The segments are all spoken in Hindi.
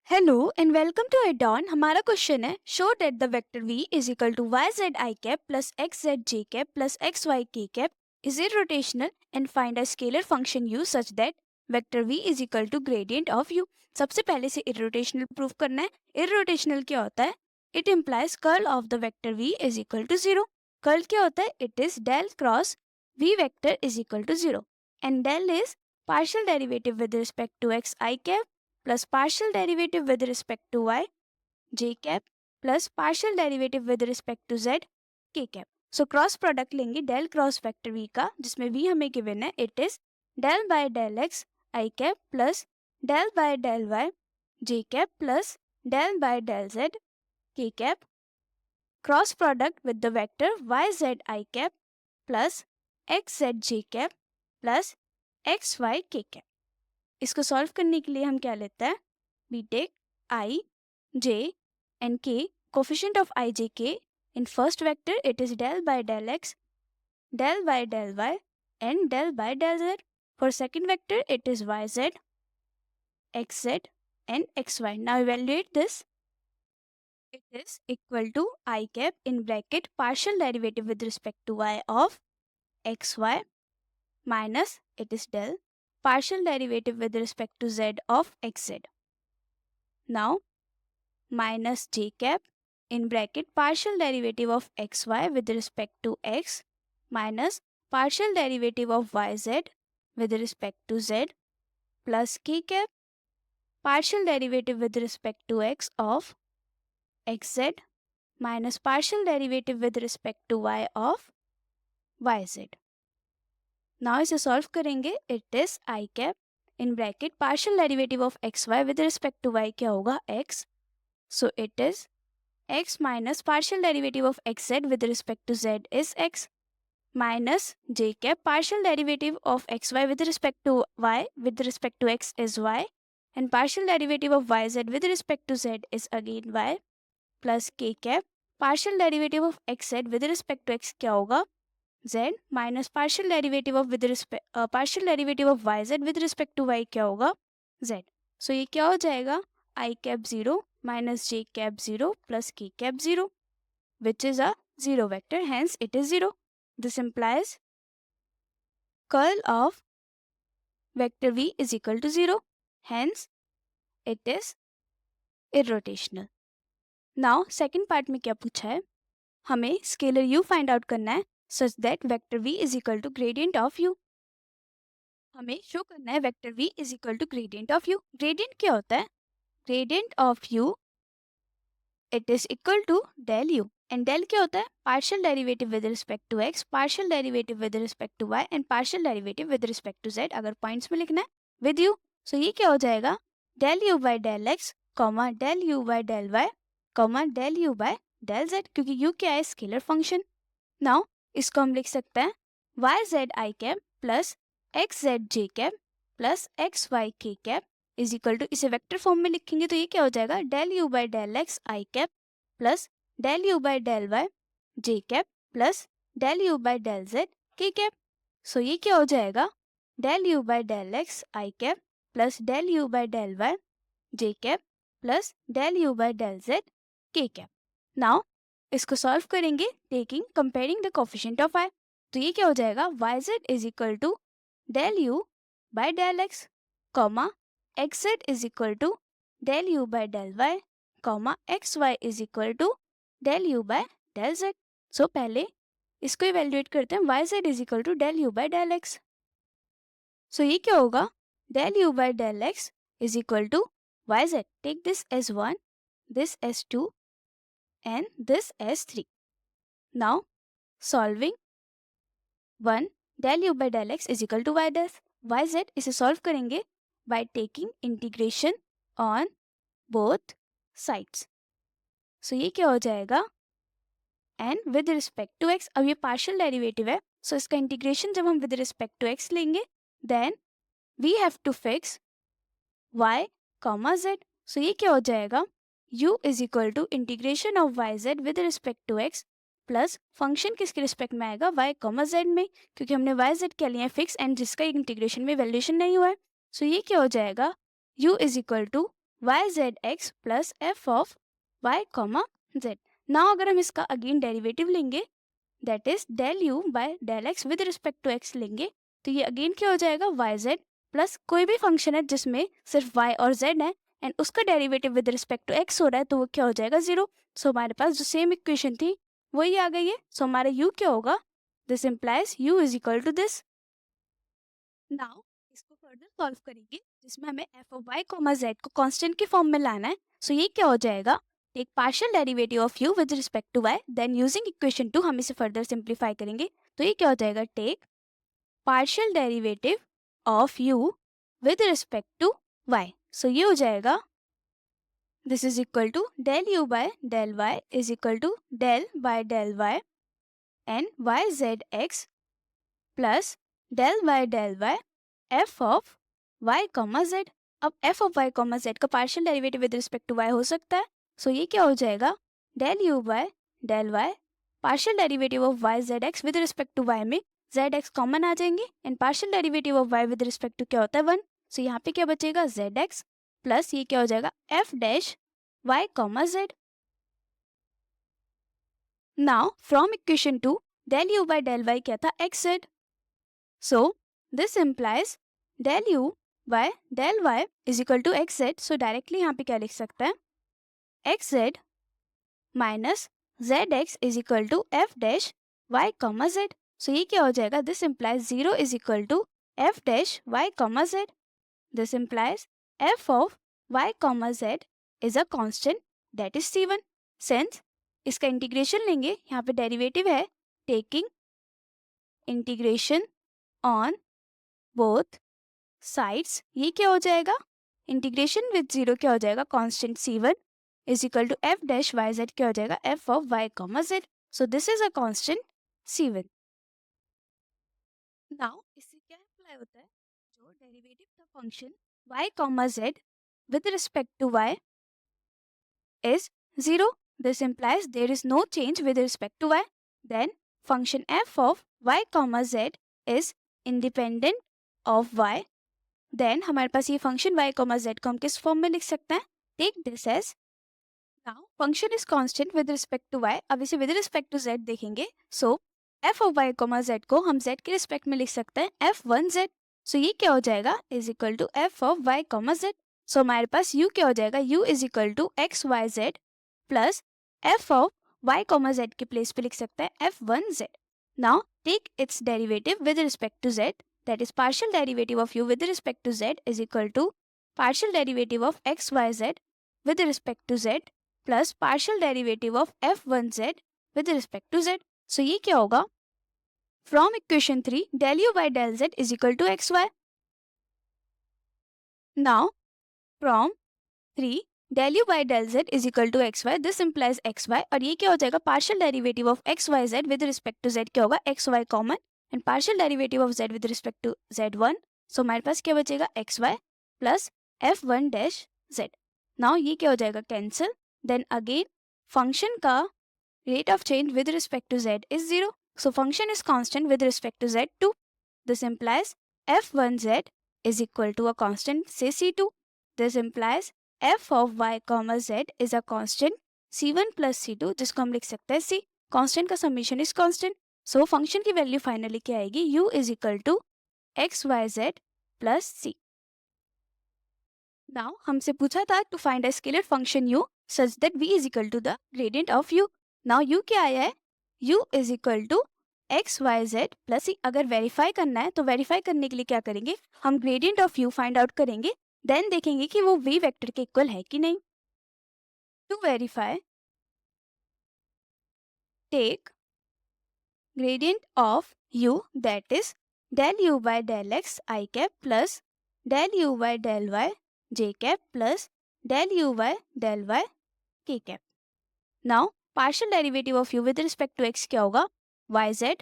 हेलो एंड वेलकम टू एडॉन। हमारा क्वेश्चन है show that the vector v is equal to Y Z I cap plus x Z J cap plus x Y के cap is irrotational and find a scalar function u such that vector v is equal to gradient of u। सबसे पहले से इरोटेशनल प्रूफ करना है। इरोटेशनल क्या होता है? It implies curl of the vector v is equal to zero. Curl क्या होता है? It is del cross v vector is equal to zero and del is partial derivative with respect to x I cap plus partial derivative with respect to y j cap plus partial derivative with respect to z k cap। So cross product लेंगे डेल क्रॉस वेक्टर v का, जिसमें v हमें गिवन है। It is del by del x I cap plus del by del y j cap plus del by del z k cap cross product with the vector y z I cap plus x z j cap plus x y k cap. इसको सॉल्व करने के लिए हम क्या लेते हैं? we take I, j and k, coefficient of I, j, k. In first vector, it is del by del x, del by del y and del by del z. For second vector, it is yz, xz and xy. Now evaluate this. It is equal to I cap in bracket partial derivative with respect to y of xy minus it is del partial derivative with respect to z of xz. Now minus j cap in bracket partial derivative of xy with respect to x minus partial derivative of yz with respect to z plus k cap partial derivative with respect to x of xz minus partial derivative with respect to y of yz. Now इसे सॉल्व करेंगे. It is i cap in bracket partial derivative of x y with respect to y क्या होगा? x. So it is x minus partial derivative of xz with respect to z is x minus j cap partial derivative of xy with respect to y with respect to x is y and partial derivative of yz with respect to z is again y plus k cap partial derivative of xz with respect to x क्या होगा? z minus partial derivative of partial derivative of yz with respect to y क्या होगा? z. So ये क्या हो जाएगा? I cap 0 minus j cap 0 plus k cap 0 which is a zero vector, hence it is 0. This implies curl of vector v is equal to 0, hence it is irrotational. Now second part में क्या पूछा है? हमें स्केलर u फाइंड आउट करना है such that vector v is equal to gradient of u. हमें शो करना है vector v is equal to gradient of u. Gradient क्या होता है? Gradient of u it is equal to del u and del क्या होता है? Partial derivative with respect to x, partial derivative with respect to y and partial derivative with respect to z. अगर पॉइंट्स में लिखना है with u, so ये क्या हो जाएगा? del u by del x, del u by del y, del u by del z, क्योंकि u क्या है? Scalar function. नाउ इसको हम लिख सकते हैं y z I cap plus x Z J cap plus x Y के कैप इज इक्वल टू, इसे वेक्टर फॉर्म में लिखेंगे तो ये क्या हो जाएगा? Del u by del x i cap plus del u by del y j cap plus del u by del z k cap. So ये क्या हो जाएगा? Del u by del x i cap plus del u by del y j cap plus del u by del z k cap. Now इसको सॉल्व करेंगे taking comparing the coefficient of y. तो ये क्या हो जाएगा? yz is equal to del u by del x, xz is equal to del u by del y, xy is equal to del u by del z. So पहले इसको इवेल्युएट करते हैं. yz is equal to del u by del x. So ये क्या होगा? del u by del x is equal to yz. Take this as 1, this as 2 and this as 3. Now solving 1 del u by del x is equal to y dash yz. इसे सॉल्व करेंगे by taking integration on both sides. So ये क्या हो जाएगा? and with respect to x, अब ये पार्शियल डेरिवेटिव है, so इसका इंटीग्रेशन जब हम with respect to x लेंगे then we have to fix y, z. So ये क्या हो जाएगा? u is equal to integration of yz with respect to x plus function किसके रिस्पेक्ट में आएगा? y, z में, क्योंकि हमने yz क्या लिया है? फिक्स, एंड जिसका इंटीग्रेशन में वैल्यूएशन नहीं हुआ है. सो ये क्या हो जाएगा? u is equal to Y Z x plus f of Y comma z. Now अगर हम इसका अगेन डेरिवेटिव लेंगे that is del you by del x with respect to x लेंगे तो ये अगेन क्या हो जाएगा वाई जेड प्लस कोई भी फंक्शन है जिसमें सिर्फ वाई और जेड है एंड उसका derivative with respect to x हो रहा है तो वो क्या हो जाएगा 0। सो हमारे पास जो सेम इक्वेशन थी वही आ गई है। सो हमारा u क्या होगा, this implies u is equal to this. Now इसको फर्दर सॉल्व करेंगे जिसमें हमें f of Y comma z को कांस्टेंट के फॉर्म में लाना है। सो ये क्या हो जाएगा, take partial derivative of u with respect to y then using equation 2 हम इसे फर्दर सिंप्लीफाई करेंगे। तो ये क्या हो जाएगा, take partial derivative of u with respect to y। So ये हो जाएगा this is equal to del u by del y is equal to del by del y and Y Z x plus del Y F of Y comma Z. अब F of Y comma Z का partial derivative with respect to Y हो सकता है। सो ये क्या हो जाएगा, del you by del Y partial derivative of y Z x with respect to y में जेड एक्स कॉमन आ जाएंगे and partial derivative of y with respect to क्या होता है 1। सो यहाँ पे क्या बचेगा जेड एक्स प्लस ये क्या हो जाएगा f dash y comma z. Now from equation 2 del you by del y क्या था x z. So this implies del u by del y is equal to xz. So directly यहाँ पे क्या लिख सकते हैं, xz minus zx is equal to f dash y comma z. So ये क्या हो जाएगा, this implies 0 is equal to f dash y comma z. This implies f of y comma z is a constant that is c1. Since इसका इंटीग्रेशन लेंगे, यहाँ पे डेरिवेटिव है taking integration on both sides, ये क्या हो जाएगा इंटीग्रेशन विद 0 क्या हो जाएगा constant c1 is equal to f dash y z क्या हो जाएगा f of Y comma z. So this is a constant c1। Now इससे क्या अप्लाई होता है, जो डेरिवेटिव था function y comma z with respect to y is 0, this implies there is no change with respect to y, then function f of y comma z is independent of y। Then हमारे पास ये फंक्शन y कॉमा z को हम किस फॉर्म में लिख सकते हैं, take this as now function is constant with respect to y। अब इसे विद रिस्पेक्ट टू z देखेंगे, so f of y comma z को हम z के रिस्पेक्ट में लिख सकते हैं f1z। सो ये क्या हो जाएगा is equal to f of y comma z। So हमारे पास u क्या हो जाएगा, u is equal to x Y Z plus f of y comma z के प्लेस पे लिख सकते हैं f1z। Now take its derivative with respect to z, that is partial derivative of u with respect to z is equal to partial derivative of x y z with respect to z plus partial derivative of f1z with respect to z। so ये क्या होगा, from equation 3 del u by del z is equal to xy। now from 3 del u by del z is equal to xy, this implies xy और ये क्या हो जाएगा partial derivative of x y z with respect to z क्या होगा xy common and partial derivative of z with respect to z1। So हमारे पास क्या बचेगा xy plus f1 dash z। Now ये क्या हो जाएगा कैंसिल, देन अगेन फंक्शन का rate of change with respect to z is 0। So function is constant with respect to z2, this implies f1z is equal to a constant say c2। this implies f of y comma z is a constant c1 plus c2 जिसको हम लिख सकते हैं c। कांस्टेंट का summation is constant, so function की वैल्यू फाइनली क्या आएगी, u is equal to x Y Z plus C. Now हमसे पूछा था to find a scalar function u such that v is equal to the gradient of u। Now u क्या आया है, u is equal to x Y Z plus C. अगर वेरीफाई करना है तो वेरीफाई करने के लिए क्या करेंगे, हम gradient of u find out करेंगे, देन देखेंगे कि वो v वेक्टर के इक्वल है कि नहीं। To verify take gradient of u that is del u by del x I cap plus del u by del y j cap plus del u by del y k cap। Now partial derivative of u with respect to x क्या होगा yz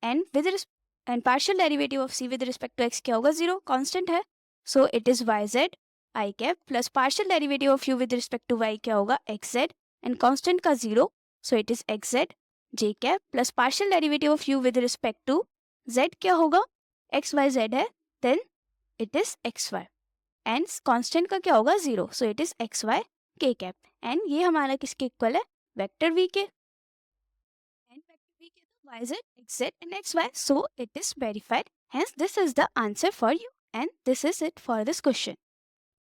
and partial derivative of c with respect to x क्या होगा 0, constant है। So it is yz I cap plus partial derivative of u with respect to y क्या होगा xz and constant का 0, so it is xz j cap plus partial derivative of u with respect to z क्या होगा x y z है, then it is x y and constant का क्या होगा 0, so it is x Y के कैप। एंड ये हमारा किसके इक्वल है, वेक्टर वी के। एंड वेक्टर वी के तो y z x z and x y, so it is verified, hence this is the answer for you and this is it for this question.